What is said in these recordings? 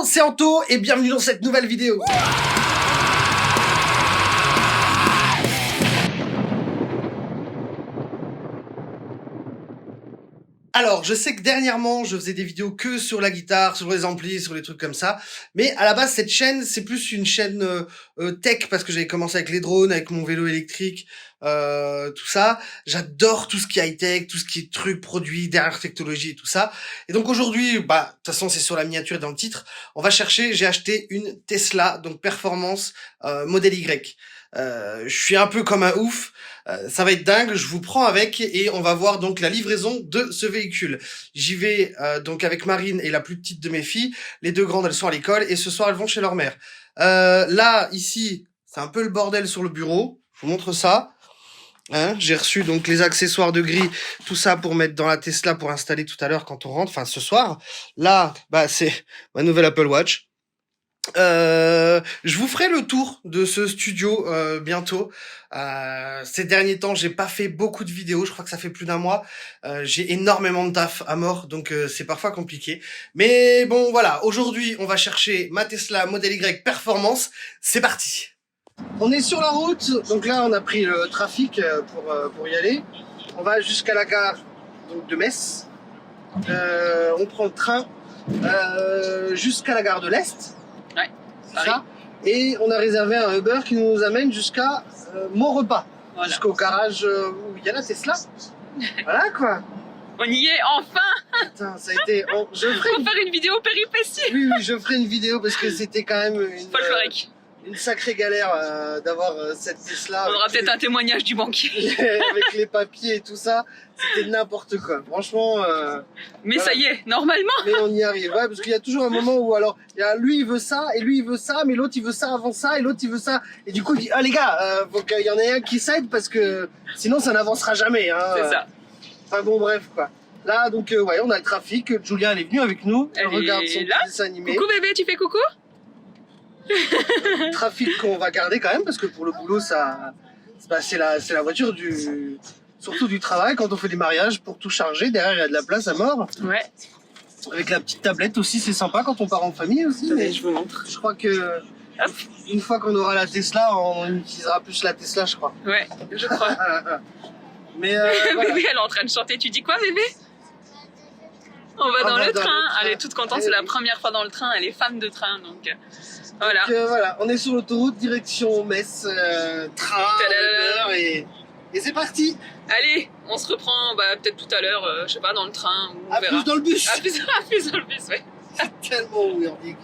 Hello, c'est Anto et bienvenue dans cette nouvelle vidéo. Alors, je sais que dernièrement, je faisais des vidéos que sur la guitare, sur les amplis, sur les trucs comme ça. Mais à la base, cette chaîne, c'est plus une chaîne tech parce que j'avais commencé avec les drones, avec mon vélo électrique, tout ça. J'adore tout ce qui est high-tech, tout ce qui est trucs, produits, dernière technologie et tout ça. Et donc aujourd'hui, de toute façon, c'est sur la miniature et dans le titre, on va chercher, j'ai acheté une Tesla, donc Performance Model Y. Je suis un peu comme un ouf. Ça va être dingue, je vous prends avec et on va voir donc la livraison de ce véhicule. J'y vais donc avec Marine et la plus petite de mes filles. Les deux grandes, elles sont à l'école et ce soir elles vont chez leur mère. Là, ici, c'est un peu le bordel sur le bureau. Je vous montre ça. J'ai reçu donc les accessoires de gris, tout ça pour mettre dans la Tesla pour installer tout à l'heure quand on rentre, enfin ce soir. Là, c'est ma nouvelle Apple Watch. Je vous ferai le tour de ce studio bientôt. Ces derniers temps, j'ai pas fait beaucoup de vidéos. Je crois que ça fait plus d'un mois. J'ai énormément de taf à mort, donc c'est parfois compliqué. Mais bon, voilà. Aujourd'hui, on va chercher ma Tesla Model Y Performance. C'est parti. On est sur la route. Donc là, on a pris le trafic pour y aller. On va jusqu'à la gare donc de Metz. On prend le train jusqu'à la gare de l'Est. Ouais, ça. Et on a réservé un Uber qui nous amène jusqu'à Maurepas, voilà. Jusqu'au garage où il y a la Tesla. Voilà quoi. On y est enfin. Putain, ça a été. On va faire une vidéo péripétie. Oui, je ferai une vidéo parce que c'était quand même une sacrée galère d'avoir cette Tesla. On aura peut-être un témoignage du banquier. Avec les papiers et tout ça, c'était n'importe quoi. Franchement. Mais voilà. Ça y est, normalement. Mais on y arrive, ouais, parce qu'il y a toujours un moment où alors, lui il veut ça, et lui il veut ça, mais l'autre il veut ça avant ça, et l'autre il veut ça. Et du coup il dit, les gars, faut qu'il y en ait un qui s'aide parce que sinon ça n'avancera jamais. C'est ça. Enfin bon, bref quoi. Là, donc, ouais, on a le trafic. Julia, elle est venue avec nous. Elle regarde son petit dessin animé. Coucou bébé, tu fais coucou? Trafic qu'on va garder quand même parce que pour le boulot c'est la voiture surtout du travail quand on fait des mariages pour tout charger. Derrière il y a de la place à mort. Ouais. Avec la petite tablette aussi, c'est sympa quand on part en famille aussi. Mais je vous montre. Je crois que une fois qu'on aura la Tesla, on utilisera plus la Tesla, je crois. Ouais, je crois. Mais voilà. Bébé, elle est en train de chanter. Tu dis quoi, bébé? On va dans le train. Elle est toute contente. C'est la première fois dans le train. Elle est fan de train, donc. Voilà. Donc, voilà, on est sur l'autoroute direction Metz, train, Uber, et c'est parti. Allez, on se reprend peut-être tout à l'heure, je sais pas, dans le train. On verra. Plus dans le bus. À plus dans le bus, ouais. C'est tellement weirdique.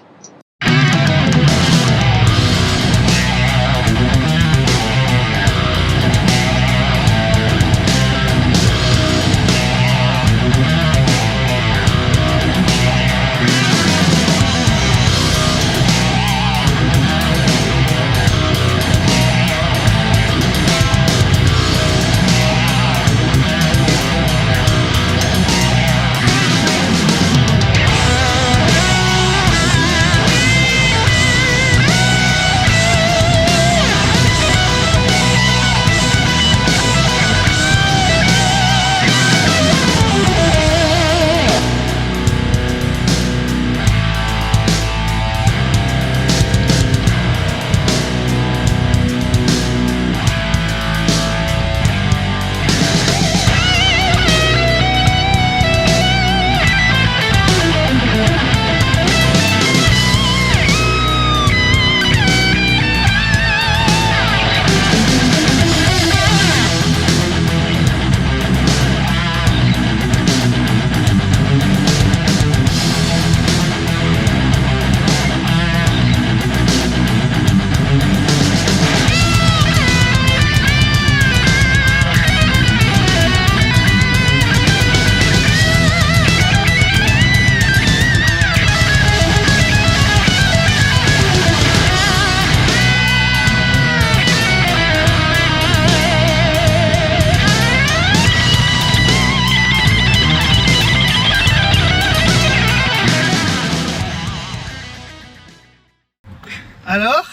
Alors,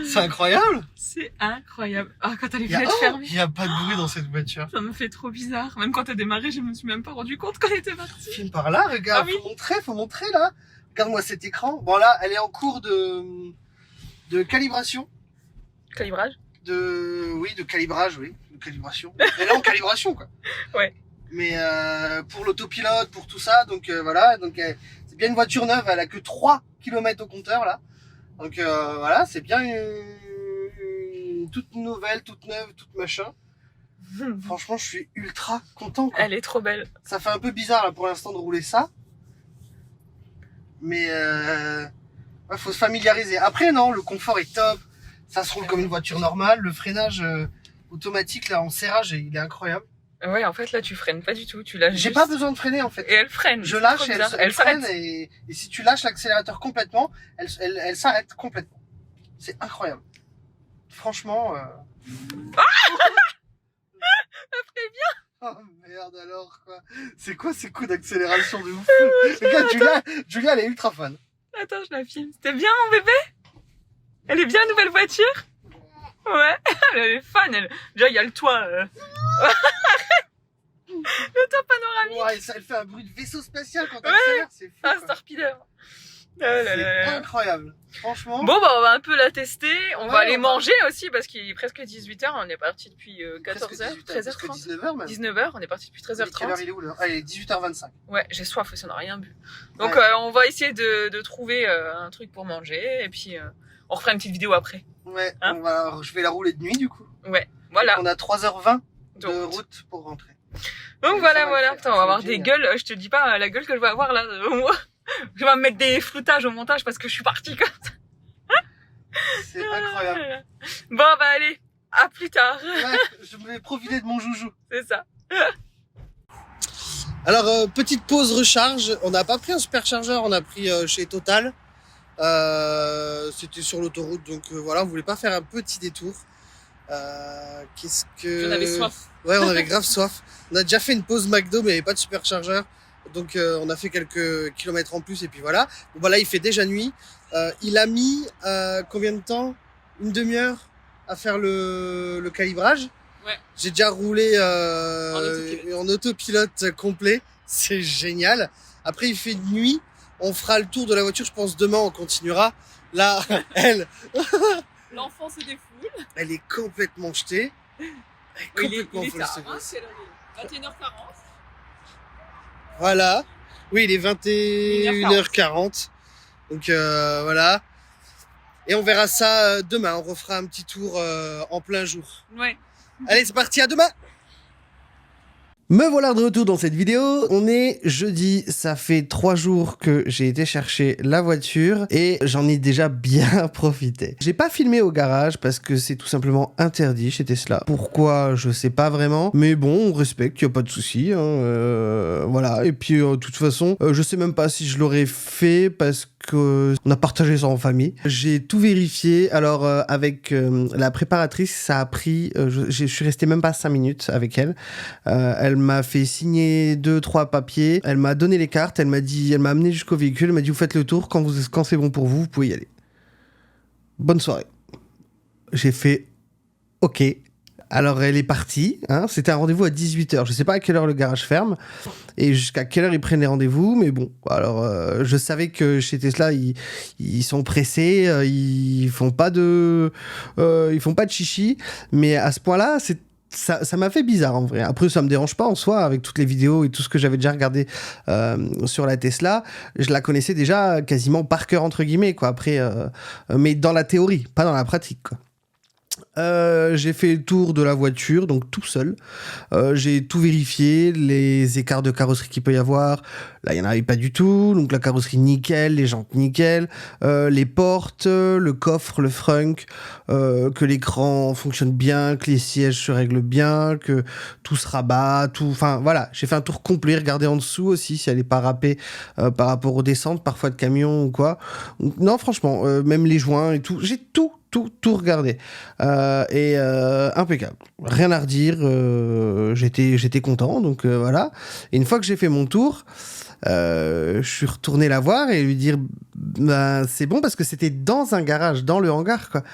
c'est incroyable. C'est incroyable. Ah, quand t'as les fenêtres fermées. Il n'y a pas de bruit dans cette voiture. Ça me fait trop bizarre. Même quand t'as démarré, je me suis même pas rendu compte qu'on était parti. Filme par là, regarde. Ah, oui. Faut montrer là. Regarde-moi cet écran. Bon là, elle est en cours de calibration. Calibrage? Oui, de calibrage, oui. De calibration. Elle est en calibration, quoi. Ouais. Mais pour l'autopilote, pour tout ça, donc voilà. Donc c'est bien une voiture neuve, elle a que 3 km au compteur, là. Donc voilà, c'est bien une toute nouvelle, toute neuve, toute machin. Franchement, je suis ultra content, quoi. Elle est trop belle. Ça fait un peu bizarre, là, pour l'instant, de rouler ça. Mais ouais, faut se familiariser. Après, non, le confort est top. Ça se roule comme une voiture normale. Le freinage automatique, là, en serrage, il est incroyable. Ouais, en fait, là, tu freines pas du tout. Tu lâches J'ai juste... pas besoin de freiner, en fait. Et elle freine. Je lâche et elle s'arrête. freine. Et si tu lâches l'accélérateur complètement, elle s'arrête complètement. C'est incroyable. Franchement... Ça ferait bien. Oh merde alors, quoi. C'est quoi ces coups d'accélération de ouf? Regarde, Julia, elle est ultra fan. Attends, je la filme. C'était bien, mon bébé? Elle est bien, nouvelle voiture? Ouais. Elle est fan, elle. Déjà, il y a le toit. Le toit panoramique. Ouais, elle fait un bruit de vaisseau spatial quand elle accélère, c'est fou. Un Quoi. Starpeeder. C'est incroyable. Franchement. Bon, bah, on va un peu la tester. On va aller on va- manger aussi parce qu'il est presque 18h. On est parti depuis 14h, 13h30. 19h même. 19h, on est parti depuis Quelle heure 13h30. il est où là? Ah, il est 18h25. Ouais, j'ai soif aussi, on n'a rien bu. Donc, Ouais. on va essayer de trouver un truc pour manger. Et puis, on refera une petite vidéo après. Ouais, Hein je vais la rouler de nuit du coup. Ouais, voilà. On a 3h20 de Donc, route pour rentrer. Donc Et voilà, ça va voilà. le faire. Putain, on va avoir C'est des génial. gueules. Je te dis pas la gueule que je vais avoir là. Je vais me mettre des floutages au montage parce que je suis partie comme ça. C'est incroyable. Bon, bah allez, à plus tard. Ouais, je vais profiter de mon joujou. C'est ça. Alors, petite pause recharge. On n'a pas pris un superchargeur, on a pris chez Total. C'était sur l'autoroute, donc voilà, on voulait pas faire un petit détour. Qu'est-ce que... J'en avais soif. Ouais, on avait grave soif. On a déjà fait une pause McDo, mais il n'y avait pas de superchargeur. Donc on a fait quelques kilomètres en plus et puis voilà. Bon, bah là, il fait déjà nuit. Il a mis combien de temps? Une demi-heure à faire le calibrage. Ouais. J'ai déjà roulé autopilote. en autopilote complet. C'est génial. Après, il fait nuit. On fera le tour de la voiture, je pense demain on continuera. Là, elle L'enfant se défoule. est complètement jetée. Elle est complètement folle, cette gosse. C'est 21h40. Voilà. Oui, il est 21h40. Donc voilà. Et on verra ça demain. On refera un petit tour en plein jour. Ouais. Allez, c'est parti, à demain! Me voilà de retour dans cette vidéo. On est jeudi, ça fait 3 jours que j'ai été chercher la voiture et j'en ai déjà bien profité. J'ai pas filmé au garage parce que c'est tout simplement interdit chez Tesla. Pourquoi, je sais pas vraiment, mais bon, on respecte, y a pas de souci. Hein, voilà, et puis de toute façon, je sais même pas si je l'aurais fait parce que on a partagé ça en famille. J'ai tout vérifié. Alors avec la préparatrice, ça a pris, je suis resté même pas 5 minutes avec elle. Elle m'a fait signer 2-3 papiers. Elle m'a donné les cartes. Elle m'a amené jusqu'au véhicule. Elle m'a dit vous faites le tour quand c'est bon pour vous, vous pouvez y aller. Bonne soirée. J'ai fait OK. Alors elle est partie, hein. C'était un rendez-vous à 18h. Je sais pas à quelle heure le garage ferme et jusqu'à quelle heure ils prennent les rendez-vous, mais bon. Alors je savais que chez Tesla ils sont pressés, ils font pas de chichi, mais à ce point-là, ça m'a fait bizarre en vrai. Après ça me dérange pas en soi avec toutes les vidéos et tout ce que j'avais déjà regardé sur la Tesla. Je la connaissais déjà quasiment par cœur entre guillemets quoi. Après, mais dans la théorie, pas dans la pratique quoi. J'ai fait le tour de la voiture, donc tout seul. J'ai tout vérifié, les écarts de carrosserie qu'il peut y avoir. Là, il n'y en avait pas du tout. Donc la carrosserie nickel, les jantes nickel, les portes, le coffre, le frunk, que l'écran fonctionne bien, que les sièges se règlent bien, que tout se rabat, tout. Enfin voilà, j'ai fait un tour complet. Regardez en dessous aussi si elle n'est pas râpée par rapport aux descentes, parfois de camion ou quoi. Donc, non, franchement, même les joints et tout, j'ai tout regardé et impeccable, rien à redire. J'étais content, donc voilà. Et une fois que j'ai fait mon tour, je suis retourné la voir et lui dire bah, c'est bon parce que c'était dans un garage, dans le hangar quoi.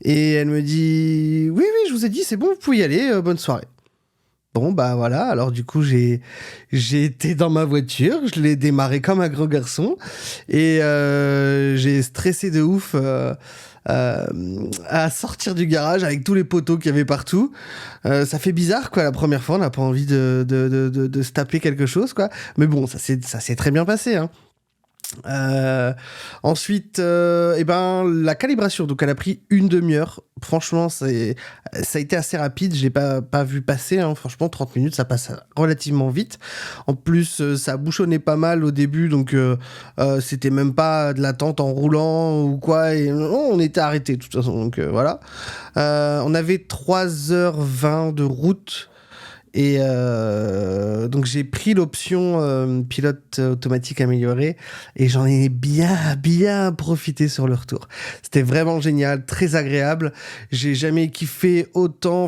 Et elle me dit oui je vous ai dit c'est bon, vous pouvez y aller, bonne soirée. Bon, bah voilà, alors du coup, j'ai été dans ma voiture, je l'ai démarré comme un gros garçon, et j'ai stressé de ouf à sortir du garage avec tous les poteaux qu'il y avait partout. Ça fait bizarre, quoi, la première fois, on n'a pas envie de se taper quelque chose, quoi. Mais bon, ça s'est très bien passé, hein. Ensuite, eh ben, la calibration, donc elle a pris une demi-heure. Franchement, ça a été assez rapide. Je l'ai pas vu passer, hein. Franchement, 30 minutes, ça passe relativement vite. En plus, ça bouchonnait pas mal au début, donc c'était même pas de l'attente en roulant ou quoi. Et on était arrêté de toute façon. Donc voilà. On avait 3h20 de route. Et donc j'ai pris l'option pilote automatique amélioré et j'en ai bien profité sur le retour. C'était vraiment génial, très agréable. J'ai jamais autant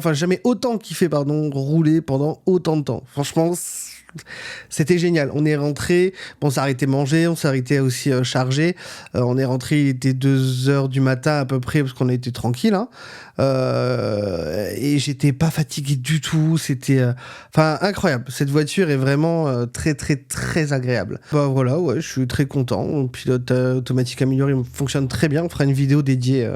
kiffé rouler pendant autant de temps. Franchement, c'était génial. On est rentré, bon, on s'est arrêté manger, on s'est arrêté aussi charger. On est rentré, il était 2h du matin à peu près parce qu'on a été tranquille, hein. Et j'étais pas fatigué du tout. C'était incroyable. Cette voiture est vraiment très agréable. Bah voilà, ouais, je suis très content. Le pilote automatique amélioré fonctionne très bien. On fera une vidéo dédiée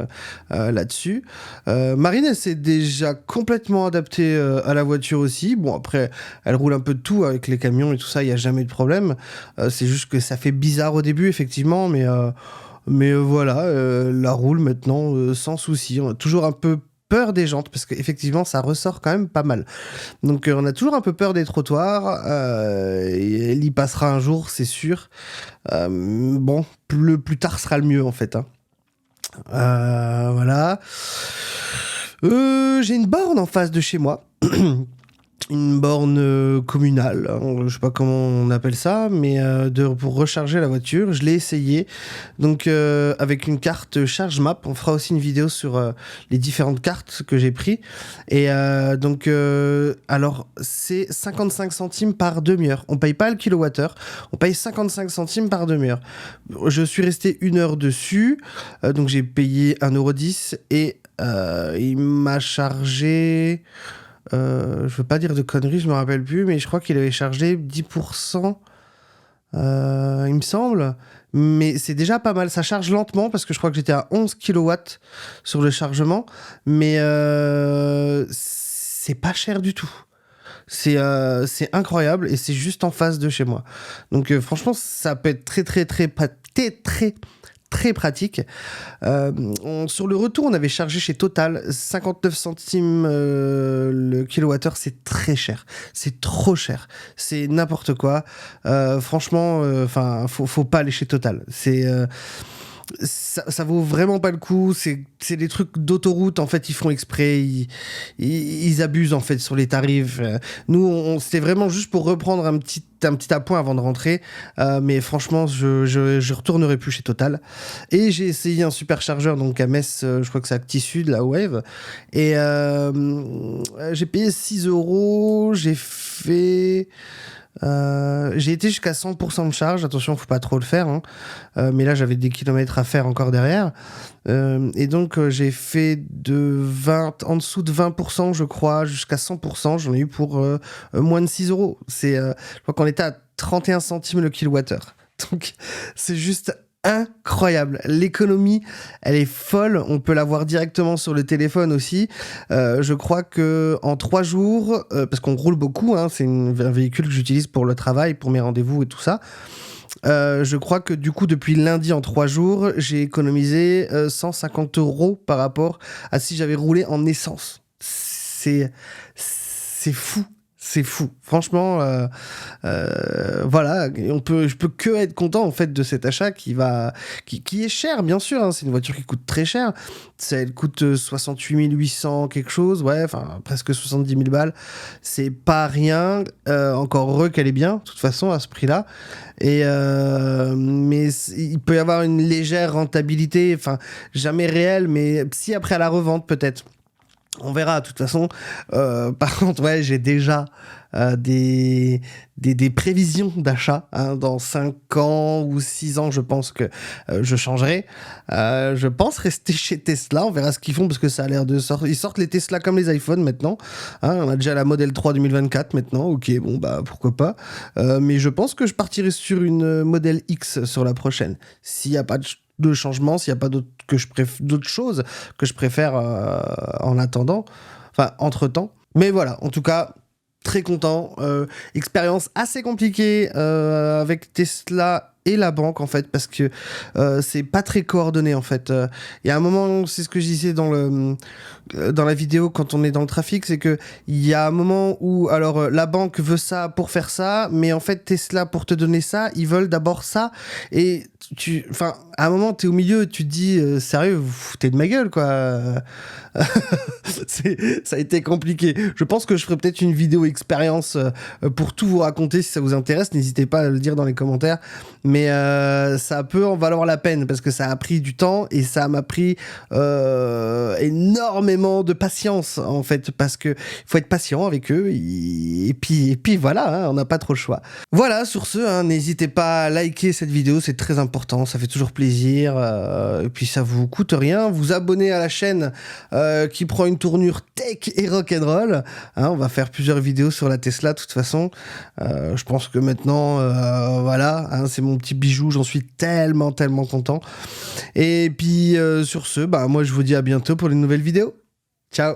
là-dessus. Marine, elle s'est déjà complètement adaptée à la voiture aussi. Bon, après, elle roule un peu de tout avec les camions et tout ça, il n'y a jamais de problème. C'est juste que ça fait bizarre au début, effectivement, mais voilà, la roule maintenant sans souci. On a toujours un peu peur des jantes, parce qu'effectivement, ça ressort quand même pas mal. Donc, on a toujours un peu peur des trottoirs. Elle y passera un jour, c'est sûr. Bon, le plus tard sera le mieux, en fait, hein. Voilà. J'ai une borne en face de chez moi. Une borne communale, hein, je sais pas comment on appelle ça, mais pour recharger la voiture, je l'ai essayé. Donc avec une carte ChargeMap, on fera aussi une vidéo sur les différentes cartes que j'ai pris. Et donc alors c'est 55 centimes par demi-heure. On paye pas le kilowattheure, on paye 55 centimes par demi-heure. Je suis resté 1 heure dessus, donc j'ai payé 1,10 € et il m'a chargé. Je veux pas dire de conneries, je me rappelle plus, mais je crois qu'il avait chargé 10%, il me semble. Mais c'est déjà pas mal. Ça charge lentement parce que je crois que j'étais à 11 kilowatts sur le chargement, mais c'est pas cher du tout. C'est incroyable et c'est juste en face de chez moi. Donc franchement, ça peut être très pratique. Sur le retour, on avait chargé chez Total 59 centimes le kilowattheure. C'est très cher, c'est trop cher, c'est n'importe quoi. Franchement, faut pas aller chez Total. Ça vaut vraiment pas le coup. C'est des trucs d'autoroute, en fait, ils font exprès, ils abusent en fait sur les tarifs. Nous, c'était vraiment juste pour reprendre un petit appoint avant de rentrer, mais franchement, je retournerai plus chez Total. Et j'ai essayé un superchargeur donc à Metz, je crois que c'est Acti Sud, la Wave, et j'ai payé 6 €. J'ai été jusqu'à 100% de charge. Attention, faut pas trop le faire, hein. Mais là, j'avais des kilomètres à faire encore derrière. Et donc, j'ai fait en dessous de 20%, je crois, jusqu'à 100%. J'en ai eu pour moins de 6 €. Je crois qu'on était à 31 centimes le kilowattheure. Donc, c'est juste incroyable. L'économie, elle est folle. On peut la voir directement sur le téléphone aussi. Je crois que en 3 jours, parce qu'on roule beaucoup, hein, c'est un véhicule que j'utilise pour le travail, pour mes rendez-vous et tout ça. Je crois que du coup, depuis lundi, en 3 jours, j'ai économisé 150 € par rapport à si j'avais roulé en essence. C'est fou. C'est fou. Franchement, voilà, je peux que être content en fait de cet achat qui est cher, bien sûr, hein. C'est une voiture qui coûte très cher. Elle coûte 68 800 quelque chose, ouais, enfin presque 70 000 balles. C'est pas rien. Encore heureux qu'elle est bien, de toute façon, à ce prix-là. Et mais il peut y avoir une légère rentabilité, enfin jamais réelle, mais si après à la revente peut-être. On verra, de toute façon. Par contre, ouais, j'ai déjà des prévisions d'achat. Hein, dans 5 ans ou 6 ans, je pense que je changerai. Je pense rester chez Tesla. On verra ce qu'ils font parce que ça a l'air de sortir. Ils sortent les Tesla comme les iPhones maintenant. Hein, on a déjà la Model 3 2024 maintenant. Ok, bon, bah pourquoi pas. Mais je pense que je partirai sur une Model X sur la prochaine. S'il n'y a pas de changement, s'il n'y a pas d'autres choses que je préfère en attendant. Enfin, entre-temps. Mais voilà, en tout cas, très content. Expérience assez compliquée avec Tesla et la banque, en fait, parce que c'est pas très coordonné, en fait. Il y a un moment, c'est ce que je disais dans la vidéo, quand on est dans le trafic, c'est que il y a un moment où, alors, la banque veut ça pour faire ça, mais en fait, Tesla, pour te donner ça, ils veulent d'abord ça, et enfin, à un moment, t'es au milieu, tu te dis, sérieux, vous foutez de ma gueule, quoi. Ça a été compliqué. Je pense que je ferai peut-être une vidéo expérience pour tout vous raconter si ça vous intéresse. N'hésitez pas à le dire dans les commentaires. Mais ça peut en valoir la peine parce que ça a pris du temps et ça m'a pris énormément de patience en fait parce que faut être patient avec eux et puis voilà, hein, on n'a pas trop le choix. Voilà, sur ce, hein, n'hésitez pas à liker cette vidéo, c'est très important, ça fait toujours plaisir et puis ça vous coûte rien. Vous abonner à la chaîne qui prend une tournure tech et rock'n'roll. Hein, on va faire plusieurs vidéos sur la Tesla de toute façon. Je pense que maintenant, voilà, hein, c'est mon petit bijou, j'en suis tellement content. Et puis sur ce, bah, moi je vous dis à bientôt pour une nouvelle vidéo. Ciao.